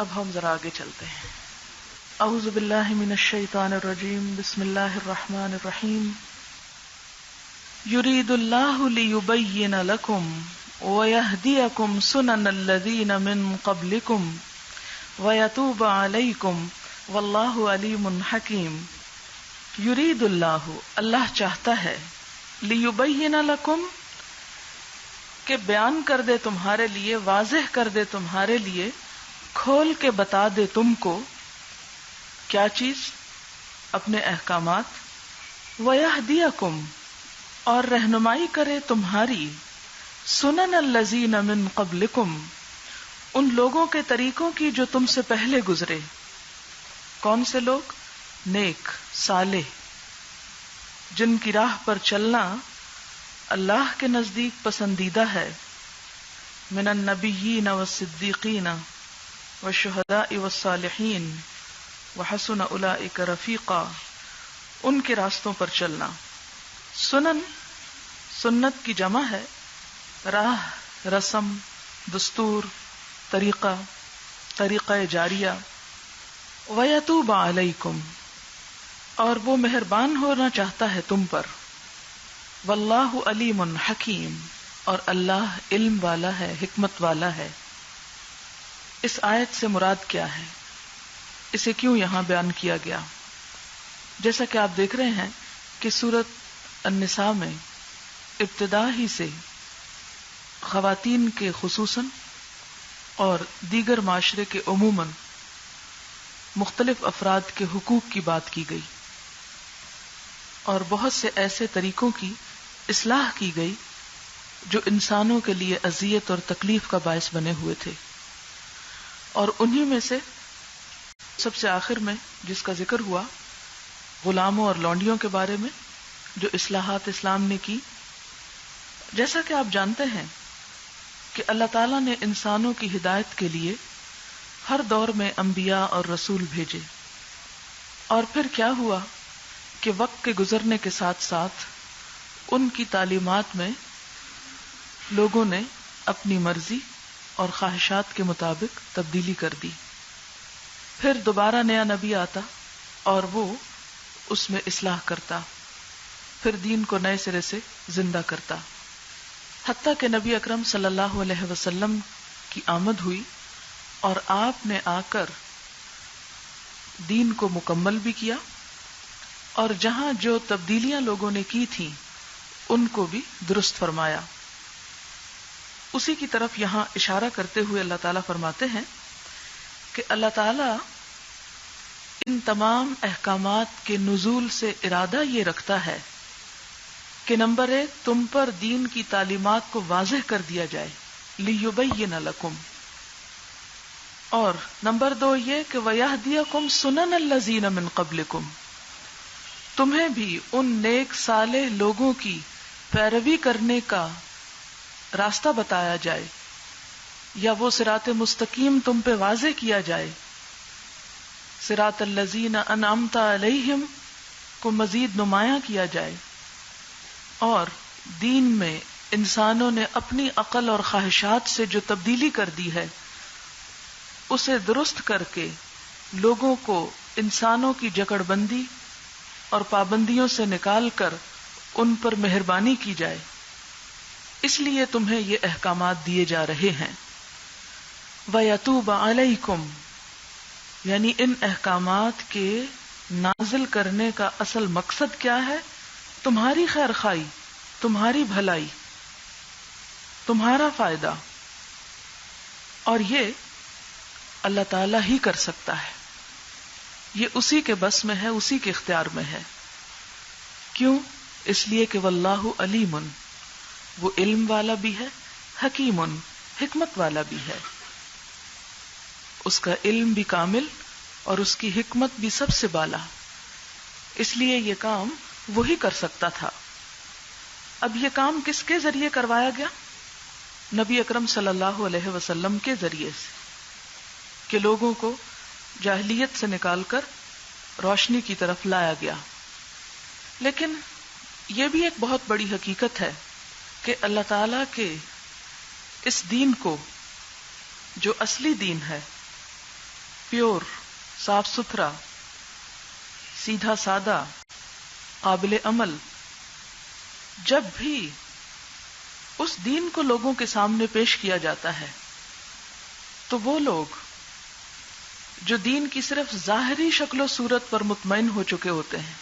اب ہم ذرا آگے چلتے ہیں. اعوذ باللہ من الشیطان الرجیم. بسم اللہ الرحمن الرحیم. یرید اللہ لیبین لکم ویہدیکم سنن الذین من قبلکم ویتوب علیکم واللہ علیم حکیم. یرید اللہ، اللہ چاہتا ہے، لیبین لکم، کہ بیان کر دے تمہارے لیے، واضح کر دے تمہارے لیے، کھول کے بتا دے تم کو کیا چیز؟ اپنے احکامات. وَيَهْدِيَكُمْ، اور رہنمائی کرے تمہاری، سنن الذین من قبلکم، ان لوگوں کے طریقوں کی جو تم سے پہلے گزرے. کون سے لوگ؟ نیک، صالح، جن کی راہ پر چلنا اللہ کے نزدیک پسندیدہ ہے. من النبیین والصدیقین والشہداء والصالحین وحسن اولئک رفیقا، ان کے راستوں پر چلنا. سنن، سنت کی جمع ہے، راہ، رسم، دستور، طریقہ، طریقہ جاریہ. ویتوب علیکم، اور وہ مہربان ہونا چاہتا ہے تم پر. واللہ علیم حکیم، اور اللہ علم والا ہے، حکمت والا ہے. اس آیت سے مراد کیا ہے؟ اسے کیوں یہاں بیان کیا گیا؟ جیسا کہ آپ دیکھ رہے ہیں کہ سورۃ النساء میں ابتدا ہی سے خواتین کے خصوصاً اور دیگر معاشرے کے عموماً مختلف افراد کے حقوق کی بات کی گئی، اور بہت سے ایسے طریقوں کی اصلاح کی گئی جو انسانوں کے لیے اذیت اور تکلیف کا باعث بنے ہوئے تھے. اور انہی میں سے سب سے آخر میں جس کا ذکر ہوا، غلاموں اور لونڈیوں کے بارے میں جو اصلاحات اسلام نے کی. جیسا کہ آپ جانتے ہیں کہ اللہ تعالیٰ نے انسانوں کی ہدایت کے لیے ہر دور میں انبیاء اور رسول بھیجے، اور پھر کیا ہوا کہ وقت کے گزرنے کے ساتھ ساتھ ان کی تعلیمات میں لوگوں نے اپنی مرضی اور خواہشات کے مطابق تبدیلی کر دی. پھر دوبارہ نیا نبی آتا اور وہ اس میں اصلاح کرتا، پھر دین کو نئے سرے سے زندہ کرتا، حتیٰ کہ نبی اکرم صلی اللہ علیہ وسلم کی آمد ہوئی اور آپ نے آ کر دین کو مکمل بھی کیا، اور جہاں جو تبدیلیاں لوگوں نے کی تھیں ان کو بھی درست فرمایا. اسی کی طرف یہاں اشارہ کرتے ہوئے اللہ تعالیٰ فرماتے ہیں کہ اللہ تعالیٰ ان تمام احکامات کے نزول سے ارادہ یہ رکھتا ہے کہ نمبر 1 تم پر دین کی تعلیمات کو واضح کر دیا جائے، لیبین لکم، اور نمبر 2 یہ کہ ویہدیکم سنن الذین من قبلکم، تمہیں بھی ان نیک صالح لوگوں کی پیروی کرنے کا راستہ بتایا جائے، یا وہ صراط مستقیم تم پہ واضح کیا جائے. صراط الذین انعمت علیہم کو مزید نمایاں کیا جائے، اور دین میں انسانوں نے اپنی عقل اور خواہشات سے جو تبدیلی کر دی ہے اسے درست کر کے لوگوں کو انسانوں کی جکڑ بندی اور پابندیوں سے نکال کر ان پر مہربانی کی جائے. اس لیے تمہیں یہ احکامات دیے جا رہے ہیں. وَيَتُوبَ عَلَيْكُمْ، یعنی ان احکامات کے نازل کرنے کا اصل مقصد کیا ہے؟ تمہاری خیر خواہی، تمہاری بھلائی، تمہارا فائدہ. اور یہ اللہ تعالیٰ ہی کر سکتا ہے، یہ اسی کے بس میں ہے، اسی کے اختیار میں ہے. کیوں؟ اس لیے کہ واللہ علیم، وہ علم والا بھی ہے، حکیم، حکمت والا بھی ہے. اس کا علم بھی کامل اور اس کی حکمت بھی سب سے بالا، اس لیے یہ کام وہی کر سکتا تھا. اب یہ کام کس کے ذریعے کروایا گیا؟ نبی اکرم صلی اللہ علیہ وسلم کے ذریعے سے، کہ لوگوں کو جاہلیت سے نکال کر روشنی کی طرف لایا گیا. لیکن یہ بھی ایک بہت بڑی حقیقت ہے کہ اللہ تعالی کے اس دین کو، جو اصلی دین ہے، پیور، صاف ستھرا، سیدھا سادہ، قابل عمل، جب بھی اس دین کو لوگوں کے سامنے پیش کیا جاتا ہے تو وہ لوگ جو دین کی صرف ظاہری شکل و صورت پر مطمئن ہو چکے ہوتے ہیں،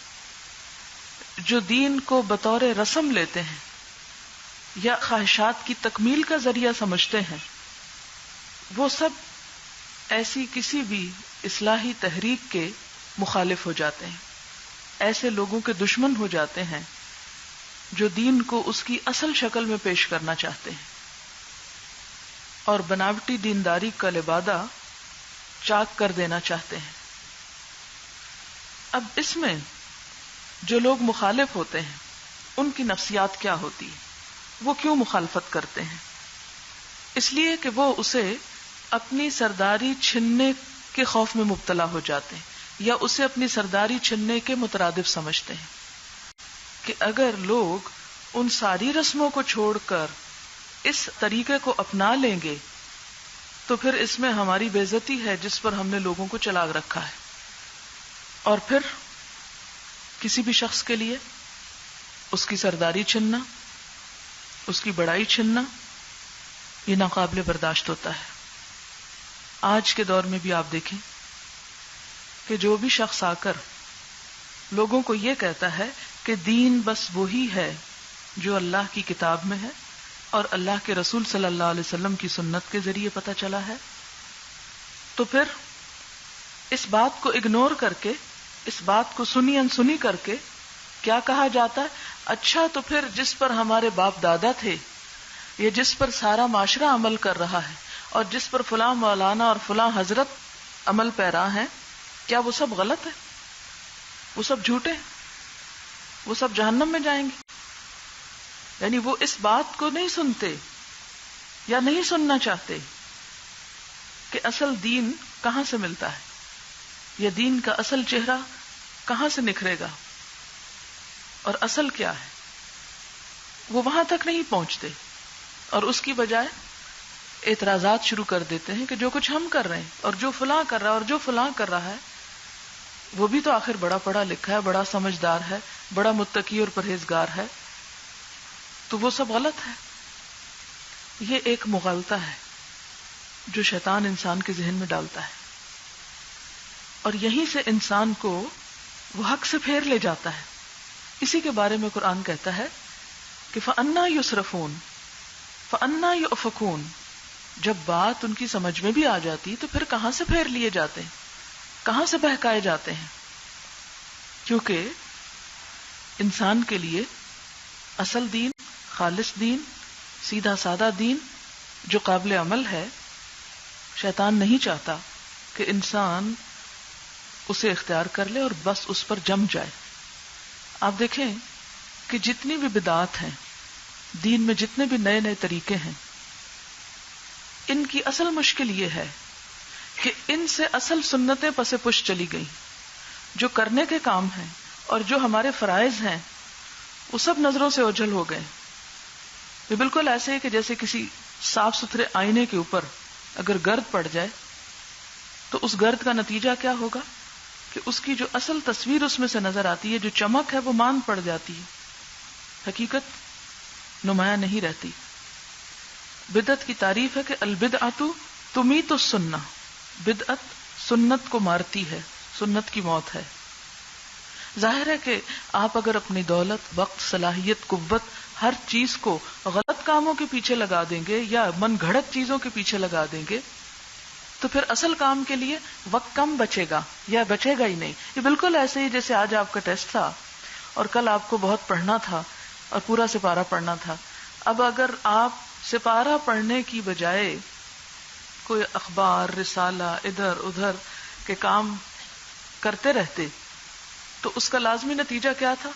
جو دین کو بطور رسم لیتے ہیں یا خواہشات کی تکمیل کا ذریعہ سمجھتے ہیں، وہ سب ایسی کسی بھی اصلاحی تحریک کے مخالف ہو جاتے ہیں، ایسے لوگوں کے دشمن ہو جاتے ہیں جو دین کو اس کی اصل شکل میں پیش کرنا چاہتے ہیں اور بناوٹی دینداری کا لبادہ چاک کر دینا چاہتے ہیں۔ اب اس میں جو لوگ مخالف ہوتے ہیں ان کی نفسیات کیا ہوتی ہے، وہ کیوں مخالفت کرتے ہیں؟ اس لیے کہ وہ اسے اپنی سرداری چھننے کے خوف میں مبتلا ہو جاتے ہیں یا اسے اپنی سرداری چھننے کے مترادف سمجھتے ہیں کہ اگر لوگ ان ساری رسموں کو چھوڑ کر اس طریقے کو اپنا لیں گے تو پھر اس میں ہماری بے عزتی ہے جس پر ہم نے لوگوں کو چلا رکھا ہے، اور پھر کسی بھی شخص کے لیے اس کی سرداری چھننا، اس کی بڑائی چھننا، یہ ناقابل برداشت ہوتا ہے۔ آج کے دور میں بھی آپ دیکھیں کہ جو بھی شخص آ کر لوگوں کو یہ کہتا ہے کہ دین بس وہی ہے جو اللہ کی کتاب میں ہے اور اللہ کے رسول صلی اللہ علیہ وسلم کی سنت کے ذریعے پتہ چلا ہے، تو پھر اس بات کو اگنور کر کے، اس بات کو سنی انسنی کر کے کیا کہا جاتا ہے؟ اچھا تو پھر جس پر ہمارے باپ دادا تھے یا جس پر سارا معاشرہ عمل کر رہا ہے اور جس پر فلاں مولانا اور فلاں حضرت عمل پیرا ہیں، کیا وہ سب غلط ہے؟ وہ سب جھوٹے ہیں؟ وہ سب جہنم میں جائیں گے؟ یعنی وہ اس بات کو نہیں سنتے یا نہیں سننا چاہتے کہ اصل دین کہاں سے ملتا ہے یا دین کا اصل چہرہ کہاں سے نکھرے گا اور اصل کیا ہے۔ وہ وہاں تک نہیں پہنچتے اور اس کی بجائے اعتراضات شروع کر دیتے ہیں کہ جو کچھ ہم کر رہے ہیں اور جو فلاں کر رہا ہے اور جو فلاں کر رہا ہے وہ بھی تو آخر بڑا پڑھا لکھا ہے، بڑا سمجھدار ہے، بڑا متقی اور پرہیزگار ہے، تو وہ سب غلط ہے۔ یہ ایک مغالطہ ہے جو شیطان انسان کے ذہن میں ڈالتا ہے اور یہیں سے انسان کو وہ حق سے پھیر لے جاتا ہے۔ اسی کے بارے میں قرآن کہتا ہے کہ فَأَنَّا يُصْرَفُونَ فَأَنَّا يُؤْفَكُونَ، جب بات ان کی سمجھ میں بھی آ جاتی تو پھر کہاں سے پھیر لیے جاتے ہیں، کہاں سے بہکائے جاتے ہیں؟ کیونکہ انسان کے لیے اصل دین، خالص دین، سیدھا سادہ دین جو قابل عمل ہے، شیطان نہیں چاہتا کہ انسان اسے اختیار کر لے اور بس اس پر جم جائے۔ آپ دیکھیں کہ جتنی بھی بدعات ہیں دین میں، جتنے بھی نئے نئے طریقے ہیں، ان کی اصل مشکل یہ ہے کہ ان سے اصل سنتیں پس پش چلی گئی، جو کرنے کے کام ہیں اور جو ہمارے فرائض ہیں وہ سب نظروں سے اوجھل ہو گئے۔ یہ بالکل ایسے ہے کہ جیسے کسی صاف ستھرے آئینے کے اوپر اگر گرد پڑ جائے تو اس گرد کا نتیجہ کیا ہوگا کہ اس کی جو اصل تصویر اس میں سے نظر آتی ہے، جو چمک ہے، وہ ماند پڑ جاتی ہے، حقیقت نمایاں نہیں رہتی۔ بدعت کی تعریف ہے کہ البدعۃ تمیت السنہ، بدعت سنت کو مارتی ہے، سنت کی موت ہے۔ ظاہر ہے کہ آپ اگر اپنی دولت، وقت، صلاحیت، قوت، ہر چیز کو غلط کاموں کے پیچھے لگا دیں گے یا من گھڑت چیزوں کے پیچھے لگا دیں گے تو پھر اصل کام کے لیے وقت کم بچے گا یا بچے گا ہی نہیں۔ یہ بالکل ایسے ہی جیسے آج آپ کا ٹیسٹ تھا اور کل آپ کو بہت پڑھنا تھا اور پورا سپارہ پڑھنا تھا۔ اب اگر آپ سپارہ پڑھنے کی بجائے کوئی اخبار، رسالہ، ادھر ادھر کے کام کرتے رہتے تو اس کا لازمی نتیجہ کیا تھا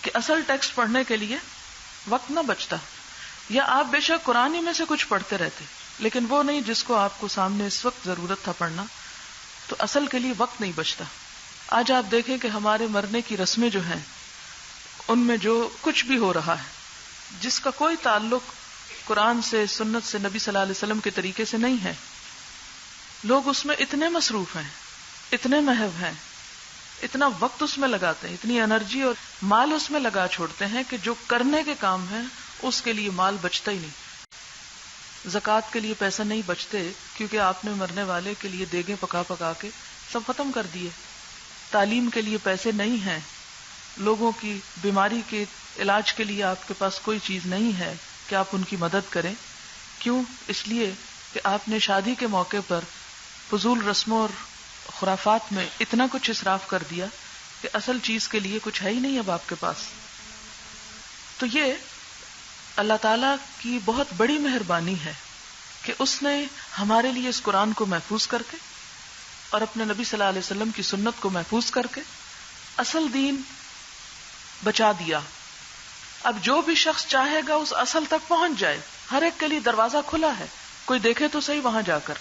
کہ اصل ٹیکسٹ پڑھنے کے لیے وقت نہ بچتا، یا آپ بے شک قرآن ہی میں سے کچھ پڑھتے رہتے لیکن وہ نہیں جس کو آپ کو سامنے اس وقت ضرورت تھا پڑھنا، تو اصل کے لیے وقت نہیں بچتا۔ آج آپ دیکھیں کہ ہمارے مرنے کی رسمیں جو ہیں ان میں جو کچھ بھی ہو رہا ہے جس کا کوئی تعلق قرآن سے، سنت سے، نبی صلی اللہ علیہ وسلم کے طریقے سے نہیں ہے، لوگ اس میں اتنے مصروف ہیں، اتنے محو ہیں، اتنا وقت اس میں لگاتے ہیں، اتنی انرجی اور مال اس میں لگا چھوڑتے ہیں کہ جو کرنے کے کام ہیں اس کے لیے مال بچتا ہی نہیں. زکوٰۃ کے لیے پیسے نہیں بچتے کیونکہ آپ نے مرنے والے کے لیے دیگیں پکا پکا کے سب ختم کر دیے. تعلیم کے لیے پیسے نہیں ہیں، لوگوں کی بیماری کے علاج کے لیے آپ کے پاس کوئی چیز نہیں ہے کہ آپ ان کی مدد کریں. کیوں؟ اس لیے کہ آپ نے شادی کے موقع پر فضول رسموں اور خرافات میں اتنا کچھ اسراف کر دیا کہ اصل چیز کے لیے کچھ ہے ہی نہیں اب آپ کے پاس. تو یہ اللہ تعالیٰ کی بہت بڑی مہربانی ہے کہ اس نے ہمارے لیے اس قرآن کو محفوظ کر کے اور اپنے نبی صلی اللہ علیہ وسلم کی سنت کو محفوظ کر کے اصل دین بچا دیا. اب جو بھی شخص چاہے گا اس اصل تک پہنچ جائے، ہر ایک کے لیے دروازہ کھلا ہے، کوئی دیکھے تو صحیح وہاں جا کر.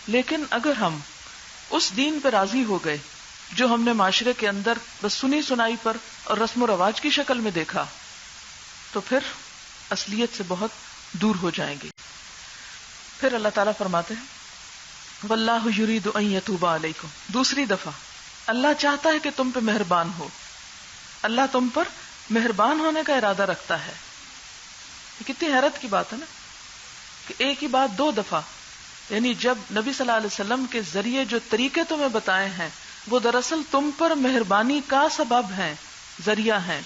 لیکن اگر ہم اس دین پہ راضی ہو گئے جو ہم نے معاشرے کے اندر بس سنی سنائی پر اور رسم و رواج کی شکل میں دیکھا، تو پھر اصلیت سے بہت دور ہو جائیں گے. پھر اللہ تعالیٰ فرماتے ہیں واللہ یرید ان یتوب علیکم. دوسری دفعہ اللہ چاہتا ہے کہ تم پہ مہربان ہو، اللہ تم پر مہربان ہونے کا ارادہ رکھتا ہے. یہ کتنی حیرت کی بات ہے نا کہ ایک ہی بات دو دفعہ، یعنی جب نبی صلی اللہ علیہ وسلم کے ذریعے جو طریقے تمہیں بتائے ہیں وہ دراصل تم پر مہربانی کا سبب ہیں، ذریعہ ہیں،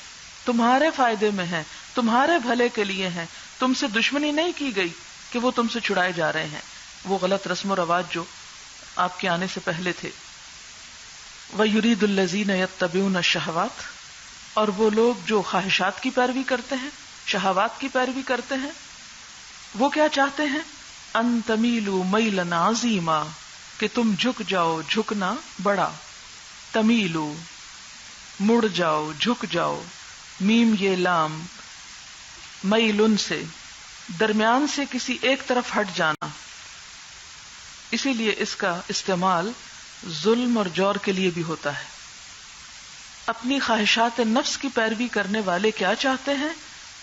تمہارے فائدے میں ہیں، تمہارے بھلے کے لیے ہیں. تم سے دشمنی نہیں کی گئی کہ وہ تم سے چھڑائے جا رہے ہیں، وہ غلط رسم و رواج جو آپ کے آنے سے پہلے تھے. وَيُرِيدُ الَّذِينَ يَتَّبِعُونَ الشَّهَوَاتِ. اور وہ لوگ جو خواہشات کی پیروی کرتے ہیں، شہوات کی پیروی کرتے ہیں، وہ کیا چاہتے ہیں؟ ان تمیلوا میلا عظیما، کہ تم جھک جاؤ جھکنا بڑا. تمیلو مڑ جاؤ، جھک جاؤ. میم یہ لام، میلن سے درمیان سے کسی ایک طرف ہٹ جانا. اسی لیے اس کا استعمال ظلم اور جور کے لیے بھی ہوتا ہے. اپنی خواہشات نفس کی پیروی کرنے والے کیا چاہتے ہیں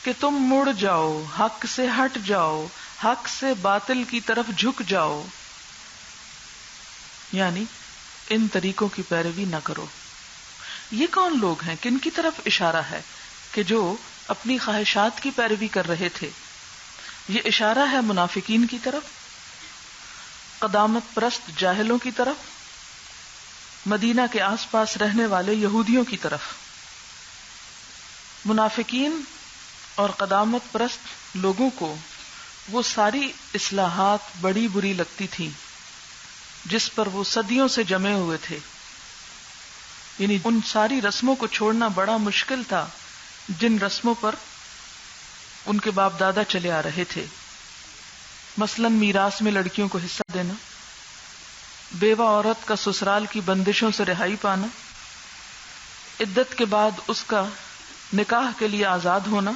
کہ تم مڑ جاؤ، حق سے ہٹ جاؤ، حق سے باطل کی طرف جھک جاؤ، یعنی ان طریقوں کی پیروی نہ کرو. یہ کون لوگ ہیں؟ کن کی طرف اشارہ ہے کہ جو اپنی خواہشات کی پیروی کر رہے تھے؟ یہ اشارہ ہے منافقین کی طرف، قدامت پرست جاہلوں کی طرف، مدینہ کے آس پاس رہنے والے یہودیوں کی طرف. منافقین اور قدامت پرست لوگوں کو وہ ساری اصلاحات بڑی بری لگتی تھیں جس پر وہ صدیوں سے جمے ہوئے تھے. یعنی ان ساری رسموں کو چھوڑنا بڑا مشکل تھا جن رسموں پر ان کے باپ دادا چلے آ رہے تھے. مثلاً میراث میں لڑکیوں کو حصہ دینا، بیوہ عورت کا سسرال کی بندشوں سے رہائی پانا، عدت کے بعد اس کا نکاح کے لیے آزاد ہونا،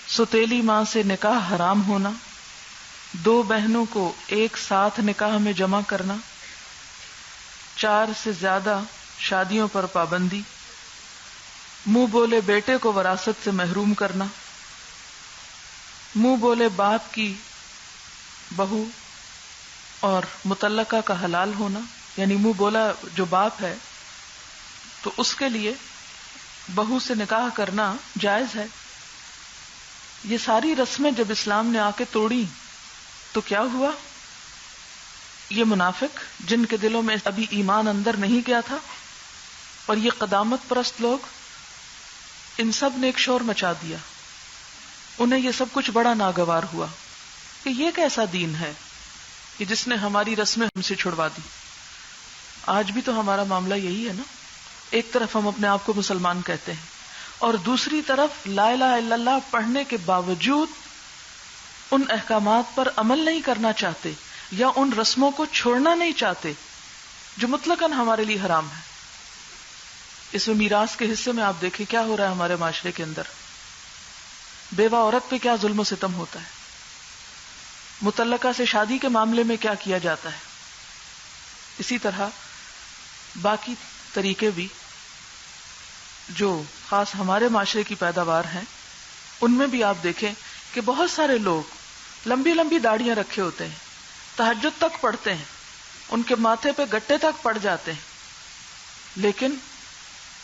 ستیلی ماں سے نکاح حرام ہونا، دو بہنوں کو ایک ساتھ نکاح میں جمع کرنا، 4 سے زیادہ شادیوں پر پابندی، منہ بولے بیٹے کو وراثت سے محروم کرنا، منہ بولے باپ کی بہو اور مطلقہ کا حلال ہونا، یعنی منہ بولا جو باپ ہے تو اس کے لیے بہو سے نکاح کرنا جائز ہے. یہ ساری رسمیں جب اسلام نے آ کے توڑی تو کیا ہوا؟ یہ منافق جن کے دلوں میں ابھی ایمان اندر نہیں گیا تھا اور یہ قدامت پرست لوگ، ان سب نے ایک شور مچا دیا. انہیں یہ سب کچھ بڑا ناگوار ہوا کہ یہ کیسا دین ہے کہ جس نے ہماری رسمیں ہم سے چھڑوا دی. آج بھی تو ہمارا معاملہ یہی ہے نا. ایک طرف ہم اپنے آپ کو مسلمان کہتے ہیں اور دوسری طرف لا الہ الا اللہ پڑھنے کے باوجود ان احکامات پر عمل نہیں کرنا چاہتے یا ان رسموں کو چھوڑنا نہیں چاہتے جو مطلقاً ہمارے لیے حرام ہے. اس میں میراث کے حصے میں آپ دیکھیں کیا ہو رہا ہے ہمارے معاشرے کے اندر. بیوہ عورت پہ کیا ظلم و ستم ہوتا ہے، مطلقہ سے شادی کے معاملے میں کیا کیا جاتا ہے. اسی طرح باقی طریقے بھی جو خاص ہمارے معاشرے کی پیداوار ہیں ان میں بھی آپ دیکھیں کہ بہت سارے لوگ لمبی لمبی داڑیاں رکھے ہوتے ہیں تہجد تک پڑھتے ہیں، ان کے ماتھے پہ گٹے تک پڑ جاتے ہیں، لیکن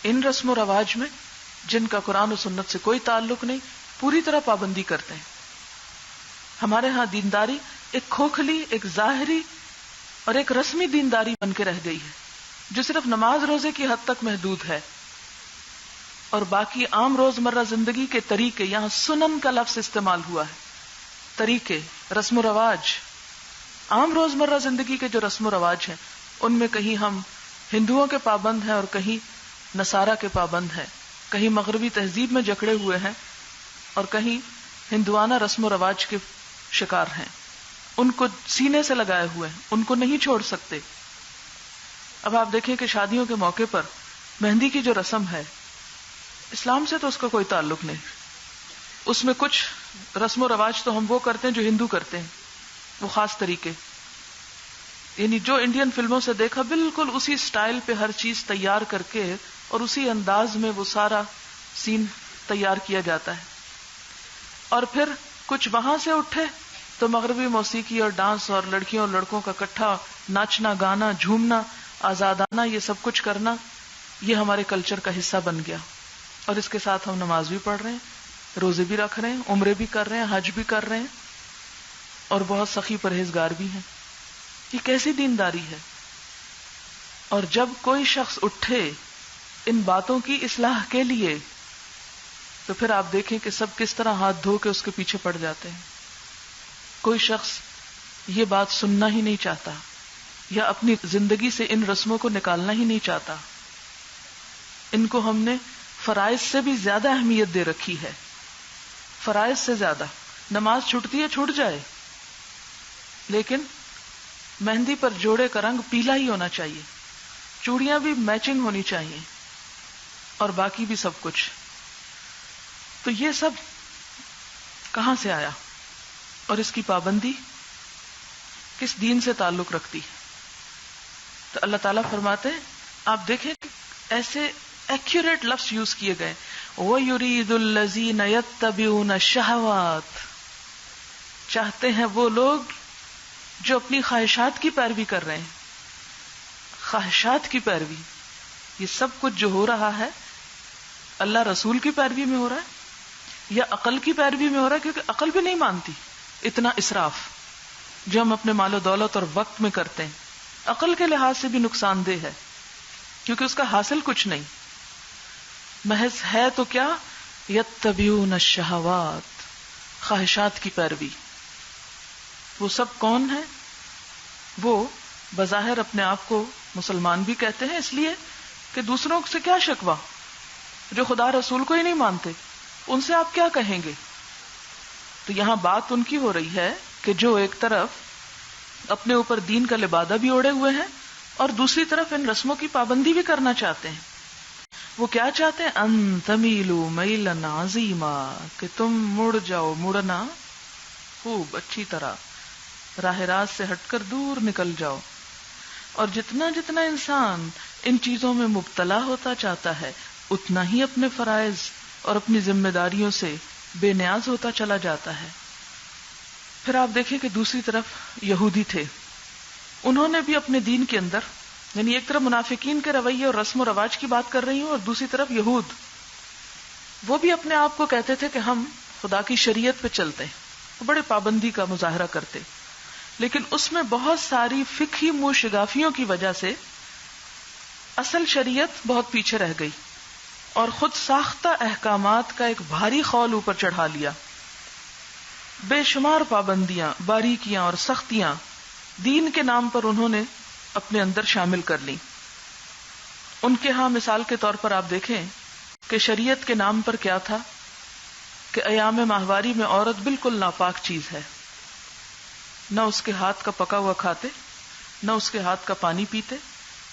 ان رسم و رواج میں جن کا قرآن و سنت سے کوئی تعلق نہیں، پوری طرح پابندی کرتے ہیں۔ ہمارے ہاں دینداری ایک کھوکھلی، ایک ظاہری اور ایک رسمی دینداری بن کے رہ گئی ہے، جو صرف نماز روزے کی حد تک محدود ہے، اور باقی عام روزمرہ زندگی کے طریقے، یہاں سنن کا لفظ استعمال ہوا ہے، طریقے، رسم و رواج، عام روزمرہ زندگی کے جو رسم و رواج ہیں ان میں کہیں ہم ہندوؤں کے پابند ہیں اور کہیں نصارہ کے پابند ہیں، کہیں مغربی تہذیب میں جکڑے ہوئے ہیں اور کہیں ہندوانہ رسم و رواج کے شکار ہیں، ان کو سینے سے لگائے ہوئے ہیں، ان کو نہیں چھوڑ سکتے۔ اب آپ دیکھیں کہ شادیوں کے موقع پر مہندی کی جو رسم ہے، اسلام سے تو اس کا کوئی تعلق نہیں، اس میں کچھ رسم و رواج تو ہم وہ کرتے ہیں جو ہندو کرتے ہیں، وہ خاص طریقے، یعنی جو انڈین فلموں سے دیکھا بالکل اسی سٹائل پہ ہر چیز تیار کر کے اور اسی انداز میں وہ سارا سین تیار کیا جاتا ہے، اور پھر کچھ وہاں سے اٹھے تو مغربی موسیقی اور ڈانس اور لڑکیوں اور لڑکوں کا اکٹھا ناچنا، گانا، جھومنا، آزادانہ یہ سب کچھ کرنا، یہ ہمارے کلچر کا حصہ بن گیا، اور اس کے ساتھ ہم نماز بھی پڑھ رہے ہیں، روزے بھی رکھ رہے ہیں، عمرے بھی کر رہے ہیں، حج بھی کر رہے ہیں، اور بہت سخی پرہیزگار بھی ہیں۔ یہ کیسی دینداری ہے؟ اور جب کوئی شخص اٹھے ان باتوں کی اصلاح کے لیے تو پھر آپ دیکھیں کہ سب کس طرح ہاتھ دھو کے اس کے پیچھے پڑ جاتے ہیں۔ کوئی شخص یہ بات سننا ہی نہیں چاہتا یا اپنی زندگی سے ان رسموں کو نکالنا ہی نہیں چاہتا۔ ان کو ہم نے فرائض سے بھی زیادہ اہمیت دے رکھی ہے، فرائض سے زیادہ۔ نماز چھوٹتی ہے، چھوٹ جائے، لیکن مہندی پر جوڑے کا رنگ پیلا ہی ہونا چاہیے، چوڑیاں بھی میچنگ ہونی چاہیے، اور باقی بھی سب کچھ۔ تو یہ سب کہاں سے آیا اور اس کی پابندی کس دین سے تعلق رکھتی ہے؟ تو اللہ تعالیٰ فرماتے ہیں، آپ دیکھیں ایسے ایکوریٹ لفظ یوز کیے گئے، وَيُرِيدُ الَّذِينَ يَتَّبِعُونَ الشَّهَوَاتِ، چاہتے ہیں وہ لوگ جو اپنی خواہشات کی پیروی کر رہے ہیں۔ خواہشات کی پیروی، یہ سب کچھ جو ہو رہا ہے اللہ رسول کی پیروی میں ہو رہا ہے یا عقل کی پیروی میں ہو رہا ہے؟ کیونکہ عقل بھی نہیں مانتی اتنا اسراف جو ہم اپنے مال و دولت اور وقت میں کرتے ہیں، عقل کے لحاظ سے بھی نقصان دہ ہے، کیونکہ اس کا حاصل کچھ نہیں، محض ہے تو کیا، یتبعون الشہوات، خواہشات کی پیروی۔ وہ سب کون ہیں؟ وہ بظاہر اپنے آپ کو مسلمان بھی کہتے ہیں، اس لیے کہ دوسروں سے کیا شکوہ، جو خدا رسول کو ہی نہیں مانتے، ان سے آپ کیا کہیں گے؟ تو یہاں بات ان کی ہو رہی ہے کہ جو ایک طرف اپنے اوپر دین کا لبادہ بھی اوڑے ہوئے ہیں اور دوسری طرف ان رسموں کی پابندی بھی کرنا چاہتے ہیں۔ وہ کیا چاہتے ہیں؟ ان تمیلوا میلا عظیما، کہ تم مڑ جاؤ مڑنا خوب اچھی طرح، راہ راست سے ہٹ کر دور نکل جاؤ۔ اور جتنا جتنا انسان ان چیزوں میں مبتلا ہوتا چاہتا ہے اتنا ہی اپنے فرائض اور اپنی ذمہ داریوں سے بے نیاز ہوتا چلا جاتا ہے۔ پھر آپ دیکھیں کہ دوسری طرف یہودی تھے، انہوں نے بھی اپنے دین کے اندر، یعنی ایک طرف منافقین کے رویے اور رسم و رواج کی بات کر رہی ہوں، اور دوسری طرف یہود، وہ بھی اپنے آپ کو کہتے تھے کہ ہم خدا کی شریعت پہ چلتے ہیں، وہ بڑے پابندی کا مظاہرہ کرتے، لیکن اس میں بہت ساری فقہی منہ شگافیوں کی وجہ سے اصل شریعت بہت پیچھے رہ گئی اور خود ساختہ احکامات کا ایک بھاری خول اوپر چڑھا لیا۔ بے شمار پابندیاں، باریکیاں اور سختیاں دین کے نام پر انہوں نے اپنے اندر شامل کر لی۔ ان کے ہاں مثال کے طور پر آپ دیکھیں کہ شریعت کے نام پر کیا تھا کہ ایام ماہواری میں عورت بالکل ناپاک چیز ہے، نہ اس کے ہاتھ کا پکا ہوا کھاتے، نہ اس کے ہاتھ کا پانی پیتے،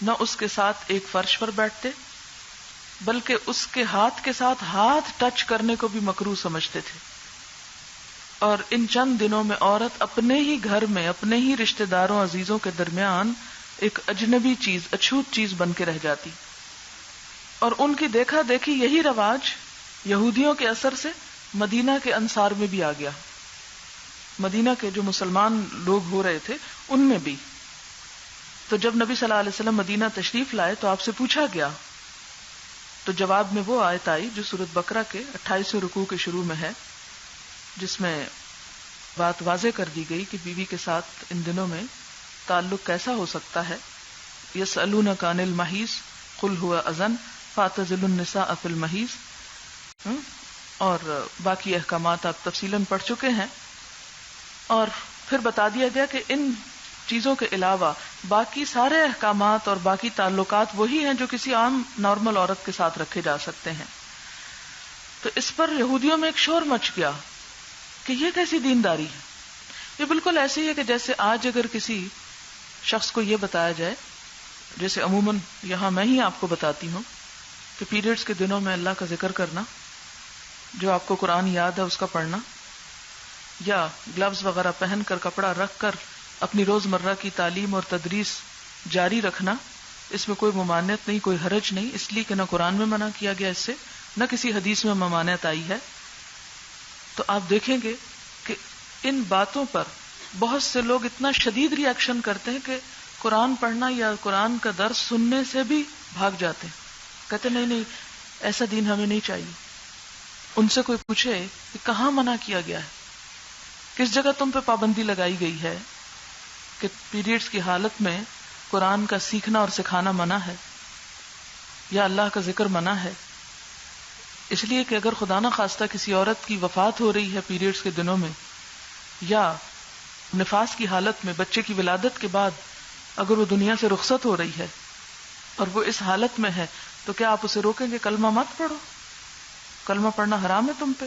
نہ اس کے ساتھ ایک فرش پر بیٹھتے، بلکہ اس کے ہاتھ کے ساتھ ہاتھ ٹچ کرنے کو بھی مکروہ سمجھتے تھے۔ اور ان چند دنوں میں عورت اپنے ہی گھر میں اپنے ہی رشتہ داروں عزیزوں کے درمیان ایک اجنبی چیز، اچھوت چیز بن کے رہ جاتی۔ اور ان کی دیکھا دیکھی یہی رواج یہودیوں کے اثر سے مدینہ کے انصار میں بھی آ گیا۔ مدینہ کے جو مسلمان لوگ ہو رہے تھے ان میں بھی. تو جب نبی صلی اللہ علیہ وسلم مدینہ تشریف لائے تو آپ سے پوچھا گیا تو جواب میں وہ آیت آئی جو سورۃ بقرہ کے 28ویں رکوع کے شروع میں ہے، جس میں بات واضح کر دی گئی کہ بیوی کے ساتھ ان دنوں میں تعلق کیسا ہو سکتا ہے. یسألونک عن المحیض قل هو اذن فاعتزلوا النساء فی المحیض، اور باقی احکامات آپ تفصیلاً پڑھ چکے ہیں. اور پھر بتا دیا گیا کہ ان چیزوں کے علاوہ باقی سارے احکامات اور باقی تعلقات وہی ہیں جو کسی عام نارمل عورت کے ساتھ رکھے جا سکتے ہیں. تو اس پر یہودیوں میں ایک شور مچ گیا کہ یہ کیسی دینداری ہے. یہ بالکل ایسی ہے کہ جیسے آج اگر کسی شخص کو یہ بتایا جائے، جیسے عموماً یہاں میں ہی آپ کو بتاتی ہوں کہ پیریڈز کے دنوں میں اللہ کا ذکر کرنا، جو آپ کو قرآن یاد ہے اس کا پڑھنا، یا گلوز وغیرہ پہن کر کپڑا رکھ کر اپنی روزمرہ کی تعلیم اور تدریس جاری رکھنا، اس میں کوئی ممانعت نہیں، کوئی حرج نہیں، اس لیے کہ نہ قرآن میں منع کیا گیا اس سے، نہ کسی حدیث میں ممانعت آئی ہے. تو آپ دیکھیں گے کہ ان باتوں پر بہت سے لوگ اتنا شدید ری ایکشن کرتے ہیں کہ قرآن پڑھنا یا قرآن کا درس سننے سے بھی بھاگ جاتے ہیں، کہتے نہیں نہیں ایسا دین ہمیں نہیں چاہیے. ان سے کوئی پوچھے کہ کہاں منع کیا گیا ہے، کس جگہ تم پہ پابندی لگائی گئی ہے کہ پیریڈز کی حالت میں قرآن کا سیکھنا اور سکھانا منع ہے یا اللہ کا ذکر منع ہے. اس لیے کہ اگر خدا نہ خواستہ کسی عورت کی وفات ہو رہی ہے پیریڈز کے دنوں میں، یا نفاس کی حالت میں بچے کی ولادت کے بعد اگر وہ دنیا سے رخصت ہو رہی ہے اور وہ اس حالت میں ہے، تو کیا آپ اسے روکیں گے کلمہ مت پڑھو؟ کلمہ پڑھنا حرام ہے تم پہ.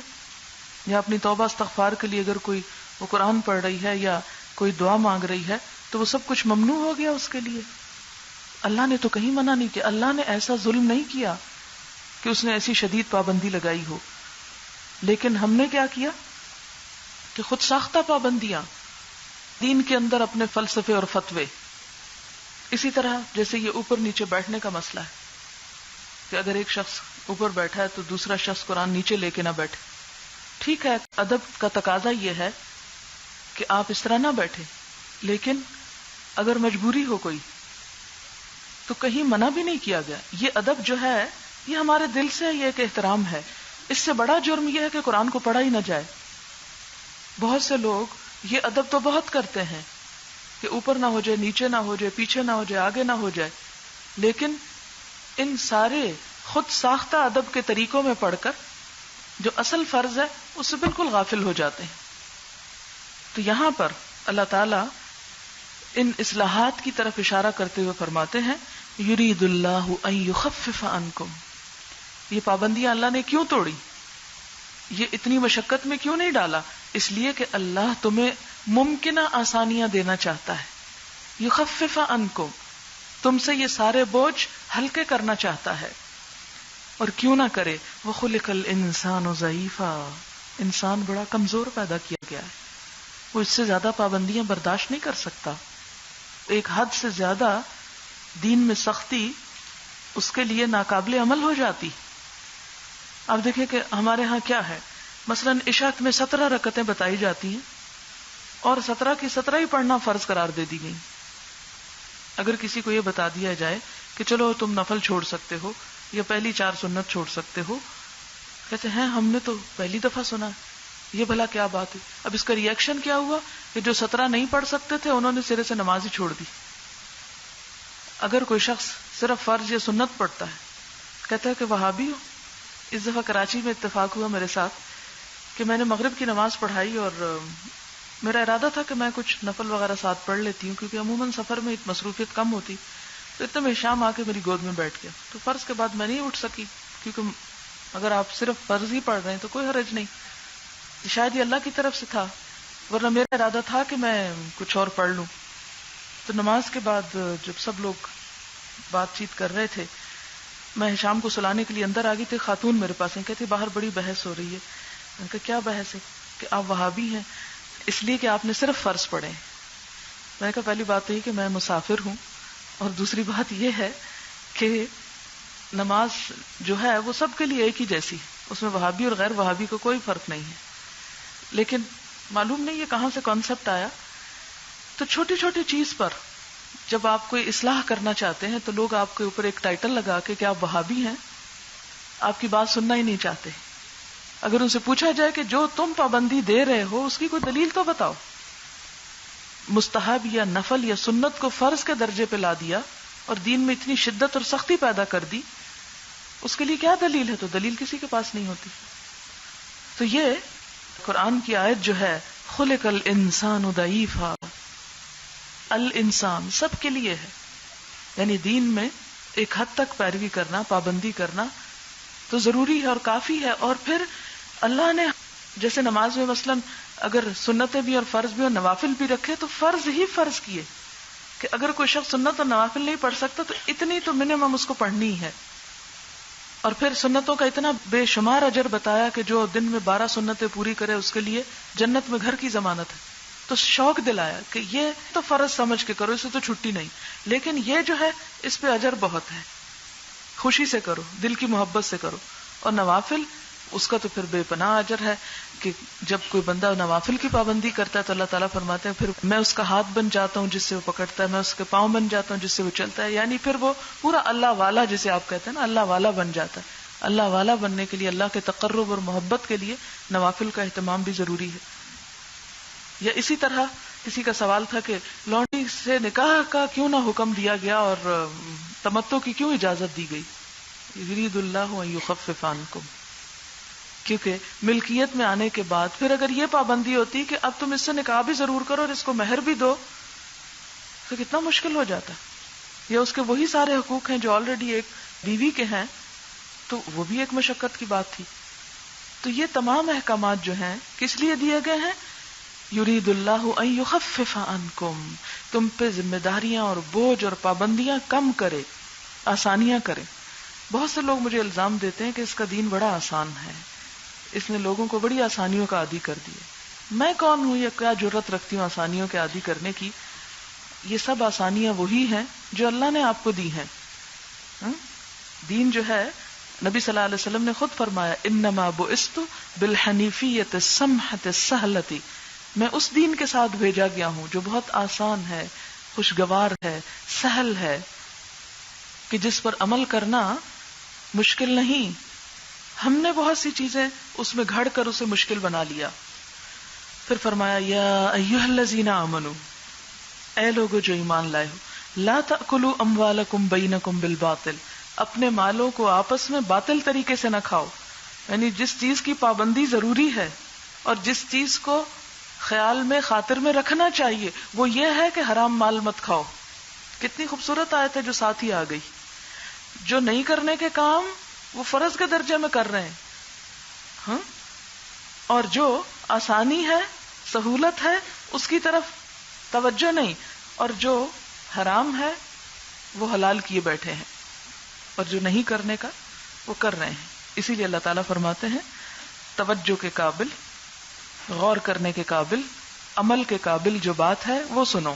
یا اپنی توبہ استغفار کے لیے اگر کوئی وہ قرآن پڑھ رہی ہے یا کوئی دعا مانگ رہی ہے تو وہ سب کچھ ممنوع ہو گیا اس کے لیے. اللہ نے تو کہیں منع نہیں کیا، اللہ نے ایسا ظلم نہیں کیا کہ اس نے ایسی شدید پابندی لگائی ہو. لیکن ہم نے کیا کیا کہ خود ساختہ پابندیاں، دین کے اندر اپنے فلسفے اور فتوے. اسی طرح جیسے یہ اوپر نیچے بیٹھنے کا مسئلہ ہے کہ اگر ایک شخص اوپر بیٹھا ہے تو دوسرا شخص قرآن نیچے لے کے نہ بیٹھے. ٹھیک ہے، ادب کا تقاضا یہ ہے کہ آپ اس طرح نہ بیٹھے، لیکن اگر مجبوری ہو کوئی تو کہیں منع بھی نہیں کیا گیا. یہ ادب جو ہے یہ ہمارے دل سے یہ ایک احترام ہے. اس سے بڑا جرم یہ ہے کہ قرآن کو پڑھا ہی نہ جائے. بہت سے لوگ یہ ادب تو بہت کرتے ہیں کہ اوپر نہ ہو جائے، نیچے نہ ہو جائے، پیچھے نہ ہو جائے، آگے نہ ہو جائے، لیکن ان سارے خود ساختہ ادب کے طریقوں میں پڑھ کر جو اصل فرض ہے اس سے بالکل غافل ہو جاتے ہیں. تو یہاں پر اللہ تعالیٰ ان اصلاحات کی طرف اشارہ کرتے ہوئے فرماتے ہیں یرید اللہ ان یخفف عنکم. یہ پابندیاں اللہ نے کیوں توڑی، یہ اتنی مشقت میں کیوں نہیں ڈالا؟ اس لیے کہ اللہ تمہیں ممکنہ آسانیاں دینا چاہتا ہے. یخفف عنکم، تم سے یہ سارے بوجھ ہلکے کرنا چاہتا ہے. اور کیوں نہ کرے، وَخُلِقَ الْإِنسَانُ ضَعِيفًا، انسان بڑا کمزور پیدا کیا گیا ہے، وہ اس سے زیادہ پابندیاں برداشت نہیں کر سکتا. ایک حد سے زیادہ دین میں سختی اس کے لیے ناقابل عمل ہو جاتی. اب دیکھیں کہ ہمارے ہاں کیا ہے، مثلا عشاء میں 17 رکعتیں بتائی جاتی ہیں اور 17 کی 17 ہی پڑھنا فرض قرار دے دی گئی. اگر کسی کو یہ بتا دیا جائے کہ چلو تم نفل چھوڑ سکتے ہو یا پہلی 4 سنت چھوڑ سکتے ہو، کہتے ہیں ہم نے تو پہلی دفعہ سنا، یہ بھلا کیا بات ہے. اب اس کا ری ایکشن کیا ہوا کہ جو 17 نہیں پڑھ سکتے تھے انہوں نے سرے سے نماز ہی چھوڑ دی. اگر کوئی شخص صرف فرض یا سنت پڑھتا ہے، کہتا ہے کہ وہابی ہو. اس دفعہ کراچی میں اتفاق ہوا میرے ساتھ کہ میں نے مغرب کی نماز پڑھائی اور میرا ارادہ تھا کہ میں کچھ نفل وغیرہ ساتھ پڑھ لیتی ہوں کیونکہ عموماً سفر میں مصروفیت کم ہوتی. تو اتنے میں شام آ کے میری گود میں بیٹھ گیا. تو فرض کے بعد میں نہیں اٹھ سکی کیونکہ اگر آپ صرف فرض ہی پڑھ رہے ہیں تو کوئی حرج نہیں، شاید یہ اللہ کی طرف سے تھا، ورنہ میرا ارادہ تھا کہ میں کچھ اور پڑھ لوں. تو نماز کے بعد جب سب لوگ بات چیت کر رہے تھے، میں شام کو سلانے کے لیے اندر آ گئی تھی. خاتون میرے پاس ہیں، کہتی باہر بڑی بحث ہو رہی ہے. میں نے کہا کیا بحث ہے؟ کہ آپ وہابی ہیں اس لیے کہ آپ نے صرف فرض پڑھے. میں نے کہا پہلی بات تو یہ کہ میں مسافر ہوں، اور دوسری بات یہ ہے کہ نماز جو ہے وہ سب کے لیے ایک ہی جیسی، اس میں وہابی اور غیر وہابی کو کوئی فرق نہیں ہے. لیکن معلوم نہیں یہ کہاں سے کانسیپٹ آیا تو چھوٹی چھوٹی چیز پر جب آپ کوئی اصلاح کرنا چاہتے ہیں تو لوگ آپ کے اوپر ایک ٹائٹل لگا کے کہ آپ وہابی ہیں، آپ کی بات سننا ہی نہیں چاہتے. اگر ان سے پوچھا جائے کہ جو تم پابندی دے رہے ہو اس کی کوئی دلیل تو بتاؤ، مستحب یا نفل یا سنت کو فرض کے درجے پہ لا دیا اور دین میں اتنی شدت اور سختی پیدا کر دی، اس کے لیے کیا دلیل ہے؟ تو دلیل کسی کے پاس نہیں ہوتی. تو یہ قرآن کی آیت جو ہے خلق الانسان ضعیفا، الانسان سب کے لیے ہے، یعنی دین میں ایک حد تک پیروی کرنا، پابندی کرنا تو ضروری ہے اور کافی ہے. اور پھر اللہ نے جیسے نماز میں مثلاً اگر سنتیں بھی اور فرض بھی اور نوافل بھی رکھے تو فرض ہی فرض کیے کہ اگر کوئی شخص سنت اور نوافل نہیں پڑھ سکتا تو اتنی تو منیمم اس کو پڑھنی ہے. اور پھر سنتوں کا اتنا بے شمار اجر بتایا کہ جو دن میں 12 سنتیں پوری کرے اس کے لیے جنت میں گھر کی ضمانت ہے. تو شوق دلایا کہ یہ تو فرض سمجھ کے کرو، اسے تو چھٹی نہیں، لیکن یہ جو ہے اس پہ اجر بہت ہے، خوشی سے کرو، دل کی محبت سے کرو. اور نوافل اس کا تو پھر بے پناہ اجر ہے کہ جب کوئی بندہ نوافل کی پابندی کرتا ہے تو اللہ تعالیٰ فرماتے ہیں پھر میں اس کا ہاتھ بن جاتا ہوں جس سے وہ پکڑتا ہے، میں اس کے پاؤں بن جاتا ہوں جس سے وہ چلتا ہے. یعنی پھر وہ پورا اللہ والا جسے آپ کہتے ہیں نا، اللہ والا بن جاتا ہے. اللہ والا بننے کے لیے، اللہ کے تقرب اور محبت کے لیے نوافل کا اہتمام بھی ضروری ہے. یا اسی طرح کسی کا سوال تھا کہ لونڈی سے نکاح کا کیوں نہ حکم دیا گیا اور تمتع کی کیوں اجازت دی گئی؟ یرید اللہ ان یخفف عنکم، کیونکہ ملکیت میں آنے کے بعد پھر اگر یہ پابندی ہوتی کہ اب تم اس سے نکاح بھی ضرور کرو اور اس کو مہر بھی دو تو کتنا مشکل ہو جاتا. یا اس کے وہی سارے حقوق ہیں جو آلریڈی ایک بیوی کے ہیں، تو وہ بھی ایک مشقت کی بات تھی. تو یہ تمام احکامات جو ہیں کس لیے دیے گئے ہیں؟ یرید اللہ ان یخفف عنکم، تم پہ ذمہ داریاں اور بوجھ اور پابندیاں کم کرے، آسانیاں کرے. بہت سے لوگ مجھے الزام دیتے ہیں کہ اس کا دین بڑا آسان ہے، اس نے لوگوں کو بڑی آسانیوں کا عادی کر دیا. میں کون ہوں یا کیا جرت رکھتی ہوں آسانیوں کے عادی کرنے کی؟ یہ سب آسانیاں وہی ہیں جو اللہ نے آپ کو دی ہیں. دین جو ہے نبی صلی اللہ علیہ وسلم نے خود فرمایا انما بعثت بالحنیفیۃ السمحۃ السہلۃ، میں اس دین کے ساتھ بھیجا گیا ہوں جو بہت آسان ہے، خوشگوار ہے، سہل ہے، کہ جس پر عمل کرنا مشکل نہیں. ہم نے بہت سی چیزیں اس میں گھڑ کر اسے مشکل بنا لیا. پھر فرمایا یا ایھا الذین آمنوا، اے لوگو جو ایمان لائے ہو، لا تأکلوا اموالکم بینکم بالباطل، اپنے مالوں کو آپس میں باطل طریقے سے نہ کھاؤ. یعنی جس چیز کی پابندی ضروری ہے اور جس چیز کو خیال میں خاطر میں رکھنا چاہیے وہ یہ ہے کہ حرام مال مت کھاؤ. کتنی خوبصورت آیت ہے جو ساتھ ہی آ گئی. جو نہیں کرنے کے کام وہ فرض کے درجے میں کر رہے ہیں، ہاں، اور جو آسانی ہے، سہولت ہے، اس کی طرف توجہ نہیں، اور جو حرام ہے وہ حلال کیے بیٹھے ہیں، اور جو نہیں کرنے کا وہ کر رہے ہیں. اسی لیے اللہ تعالیٰ فرماتے ہیں توجہ کے قابل، غور کرنے کے قابل، عمل کے قابل جو بات ہے وہ سنو.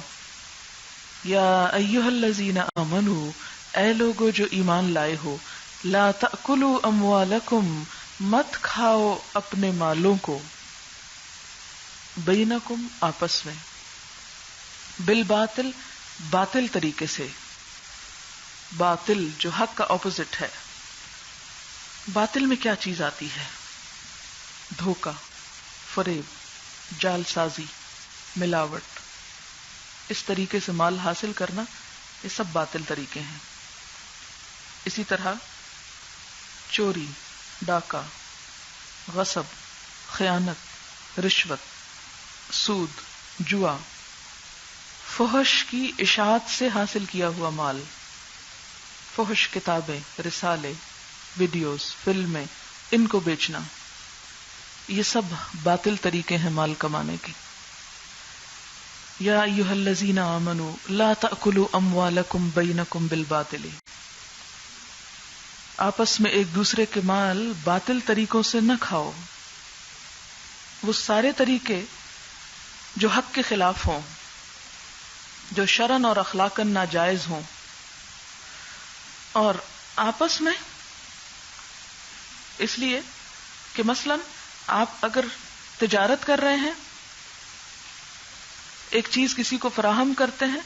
یا ایھا الذین آمنوا، اے لوگو جو ایمان لائے ہو، لا تأکلوا اموالکم، مت کھاؤ اپنے مالوں کو، بینکم آپس میں، بالباطل باطل طریقے سے. باطل جو حق کا اپوزٹ ہے. باطل میں کیا چیز آتی ہے؟ دھوکہ، فریب، جال سازی، ملاوٹ، اس طریقے سے مال حاصل کرنا، یہ سب باطل طریقے ہیں. اسی طرح چوری، ڈاکہ، غصب، خیانت، رشوت، سود، جوا، فحش کی اشاعت سے حاصل کیا ہوا مال، فحش کتابیں، رسالے، ویڈیوز، فلمیں، ان کو بیچنا، یہ سب باطل طریقے ہیں مال کمانے کے. یا ایھا الذین آمنوا لا تأکلوا اموالکم بینکم بالباطل، آپس میں ایک دوسرے کے مال باطل طریقوں سے نہ کھاؤ. وہ سارے طریقے جو حق کے خلاف ہوں، جو شرعن اور اخلاقاً ناجائز ہوں. اور آپس میں اس لیے کہ مثلاً آپ اگر تجارت کر رہے ہیں ایک چیز کسی کو فراہم کرتے ہیں،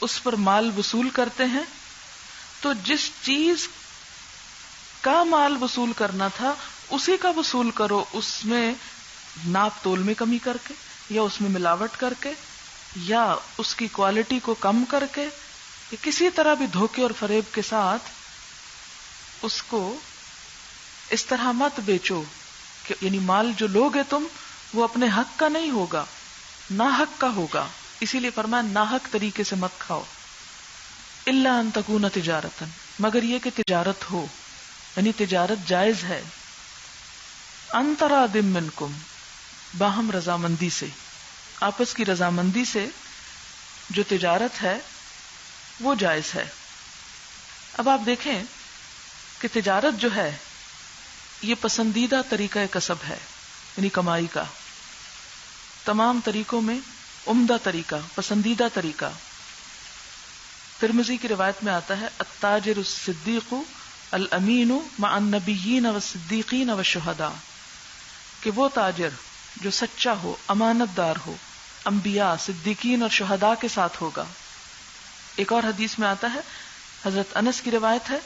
اس پر مال وصول کرتے ہیں، تو جس چیز کا مال وصول کرنا تھا اسی کا وصول کرو، اس میں ناپ تول میں کمی کر کے، یا اس میں ملاوٹ کر کے، یا اس کی کوالٹی کو کم کر کے، یا کسی طرح بھی دھوکے اور فریب کے ساتھ اس کو اس طرح مت بیچو کہ یعنی مال جو لوگے تم وہ اپنے حق کا نہیں ہوگا، ناحق کا ہوگا. اسی لیے فرمایا ناحق طریقے سے مت کھاؤ. الا ان تکون تجارتا، مگر یہ کہ تجارت ہو، یعنی تجارت جائز ہے. ان تراض منکم، باہم رضامندی سے، آپس کی رضامندی سے جو تجارت ہے وہ جائز ہے. اب آپ دیکھیں کہ تجارت جو ہے یہ پسندیدہ طریقہ کسب ہے، یعنی کمائی کا تمام طریقوں میں عمدہ طریقہ، پسندیدہ طریقہ. ترمذی کی روایت میں آتا ہے التاجر الصدیق الامین مع النبیین والصدیقین والشہداء، کہ وہ تاجر جو سچا ہو، امانت دار ہو، انبیاء، صدیقین اور شہداء کے ساتھ ہوگا. ایک اور حدیث میں آتا ہے، حضرت انس کی روایت ہے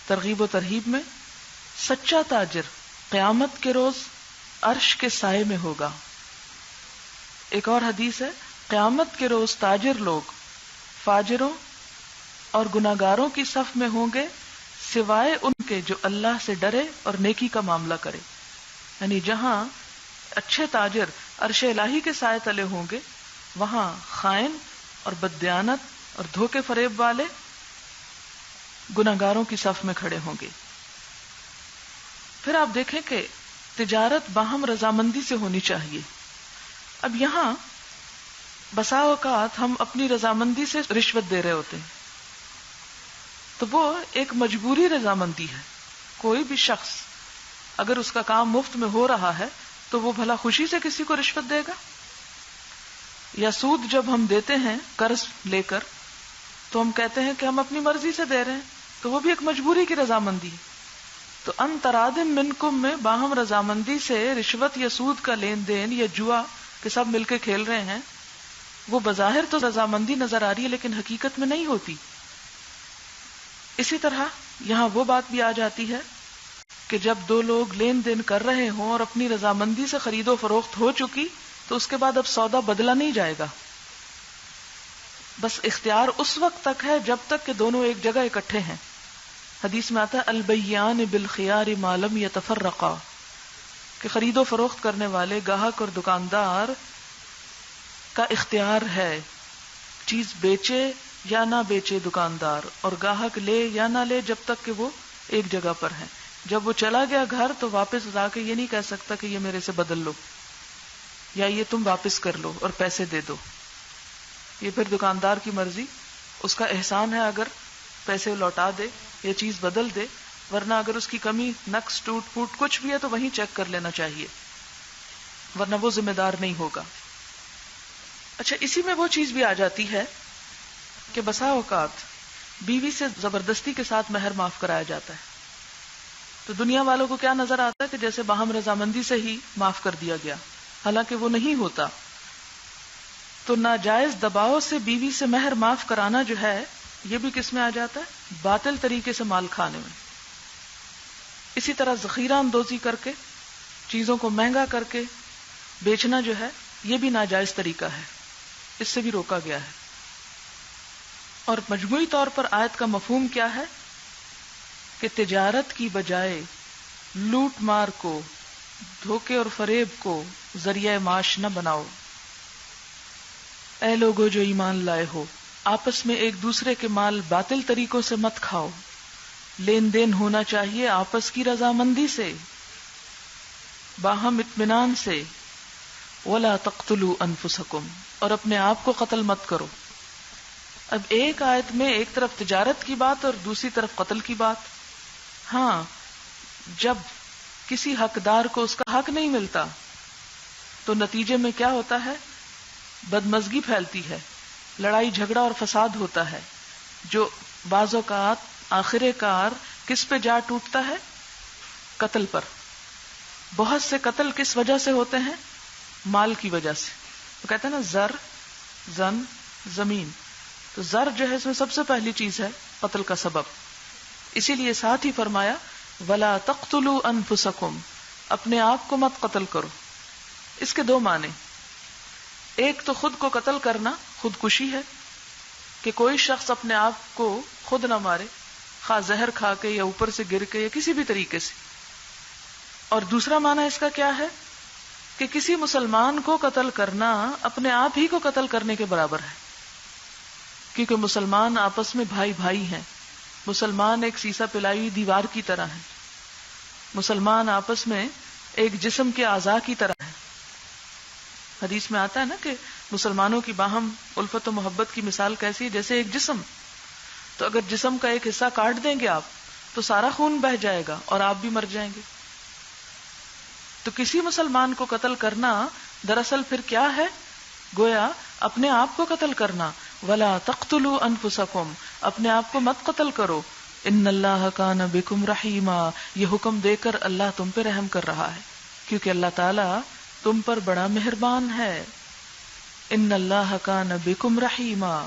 ترغیب و ترہیب میں، سچا تاجر قیامت کے روز عرش کے سائے میں ہوگا. ایک اور حدیث ہے قیامت کے روز تاجر لوگ فاجروں اور گناہگاروں کی صف میں ہوں گے سوائے ان کے جو اللہ سے ڈرے اور نیکی کا معاملہ کرے. یعنی جہاں اچھے تاجر عرش الہی کے سائے تلے ہوں گے، وہاں خائن اور بددیانت اور دھوکے فریب والے گناہگاروں کی صف میں کھڑے ہوں گے. پھر آپ دیکھیں کہ تجارت باہم رضامندی سے ہونی چاہیے. اب یہاں بسا اوقات ہم اپنی رضامندی سے رشوت دے رہے ہوتے ہیں، تو وہ ایک مجبوری رضامندی ہے. کوئی بھی شخص اگر اس کا کام مفت میں ہو رہا ہے تو وہ بھلا خوشی سے کسی کو رشوت دے گا؟ یا سود جب ہم دیتے ہیں قرض لے کر تو ہم کہتے ہیں کہ ہم اپنی مرضی سے دے رہے ہیں، تو وہ بھی ایک مجبوری کی رضامندی ہے. تو ان تراضٍ منکم میں باہم رضامندی سے رشوت یا سود کا لین دین یا جوا کہ سب مل کے کھیل رہے ہیں، وہ بظاہر تو رضامندی نظر آ رہی ہے لیکن حقیقت میں نہیں ہوتی. اسی طرح یہاں وہ بات بھی آ جاتی ہے کہ جب دو لوگ لین دین کر رہے ہوں اور اپنی رضامندی سے خرید و فروخت ہو چکی تو اس کے بعد اب سودا بدلا نہیں جائے گا. بس اختیار اس وقت تک ہے جب تک کہ دونوں ایک جگہ اکٹھے ہیں. حدیث میں آتا ہے البیان بالخیار ما لم یتفرقا، کہ خرید و فروخت کرنے والے گاہک اور دکاندار کا اختیار ہے، چیز بیچے یا نہ بیچے دکاندار، اور گاہک لے یا نہ لے جب تک کہ وہ ایک جگہ پر ہیں. جب وہ چلا گیا گھر تو واپس لا کے یہ نہیں کہہ سکتا کہ یہ میرے سے بدل لو یا یہ تم واپس کر لو اور پیسے دے دو. یہ پھر دکاندار کی مرضی، اس کا احسان ہے اگر پیسے لوٹا دے یا چیز بدل دے، ورنہ اگر اس کی کمی، نقص، ٹوٹ پھوٹ کچھ بھی ہے تو وہیں چیک کر لینا چاہیے، ورنہ وہ ذمہ دار نہیں ہوگا. اچھا، اسی میں وہ چیز بھی آ جاتی ہے کہ بسا اوقات بیوی سے زبردستی کے ساتھ مہر معاف کرایا جاتا ہے، تو دنیا والوں کو کیا نظر آتا ہے کہ جیسے باہم رضامندی سے ہی معاف کر دیا گیا، حالانکہ وہ نہیں ہوتا. تو ناجائز دباؤ سے بیوی سے مہر معاف کرانا جو ہے یہ بھی کس میں آ جاتا ہے؟ باطل طریقے سے مال کھانے میں. اسی طرح ذخیرہ اندوزی کر کے چیزوں کو مہنگا کر کے بیچنا جو ہے یہ بھی ناجائز طریقہ ہے، اس سے بھی روکا گیا ہے. اور مجموعی طور پر آیت کا مفہوم کیا ہے کہ تجارت کی بجائے لوٹ مار کو، دھوکے اور فریب کو ذریعہ معاش نہ بناؤ. اے لوگو جو ایمان لائے ہو، آپس میں ایک دوسرے کے مال باطل طریقوں سے مت کھاؤ. لین دین ہونا چاہیے آپس کی رضامندی سے، باہم اطمینان سے. وَلَا تَقْتُلُوا أَنفُسَكُمْ، اور اپنے آپ کو قتل مت کرو. اب ایک آیت میں ایک طرف تجارت کی بات اور دوسری طرف قتل کی بات. ہاں، جب کسی حقدار کو اس کا حق نہیں ملتا تو نتیجے میں کیا ہوتا ہے؟ بدمزگی پھیلتی ہے، لڑائی جھگڑا اور فساد ہوتا ہے، جو بعض اوقات آخر کار کس پہ جا ٹوٹتا ہے؟ قتل پر. بہت سے قتل کس وجہ سے ہوتے ہیں؟ مال کی وجہ سے. وہ کہتے ہیں نا زر زن زمین. تو زر جو ہے اس میں سب سے پہلی چیز ہے قتل کا سبب. اسی لیے ساتھ ہی فرمایا وَلَا تَقْتُلُوا أَنفُسَكُمْ، اپنے آپ کو مت قتل کرو. اس کے دو معنی، ایک تو خود کو قتل کرنا خودکشی ہے کہ کوئی شخص اپنے آپ کو خود نہ مارے، خواہ زہر کھا کے یا اوپر سے گر کے یا کسی بھی طریقے سے. اور دوسرا معنی اس کا کیا ہے کہ کسی مسلمان کو قتل کرنا اپنے آپ ہی کو قتل کرنے کے برابر ہے، کیونکہ مسلمان آپس میں بھائی بھائی ہیں. مسلمان ایک سیسا پلائی ہوئی دیوار کی طرح ہیں. مسلمان آپس میں ایک جسم کے اعضاء کی طرح ہیں. حدیث میں آتا ہے نا کہ مسلمانوں کی باہم الفت و محبت کی مثال کیسی ہے، جیسے ایک جسم. تو اگر جسم کا ایک حصہ کاٹ دیں گے آپ تو سارا خون بہہ جائے گا اور آپ بھی مر جائیں گے. تو کسی مسلمان کو قتل کرنا دراصل پھر کیا ہے؟ گویا اپنے آپ کو قتل کرنا. وَلَا تَقْتُلُوا أَنفُسَكُمْ، اپنے آپ کو مت قتل کرو. إِنَّ اللَّهَ كَانَ بِكُمْ رَحِيمًا، یہ حکم دے کر اللہ تم پہ رحم کر رہا ہے کیونکہ اللہ تعالیٰ تم پر بڑا مہربان ہے. إِنَّ اللَّهَ كَانَ بِكُمْ رَحِيمًا،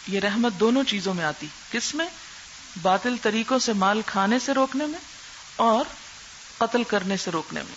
یہ رحمت دونوں چیزوں میں آتی. کس میں؟ باطل طریقوں سے مال کھانے سے روکنے میں اور قتل کرنے سے روکنے میں.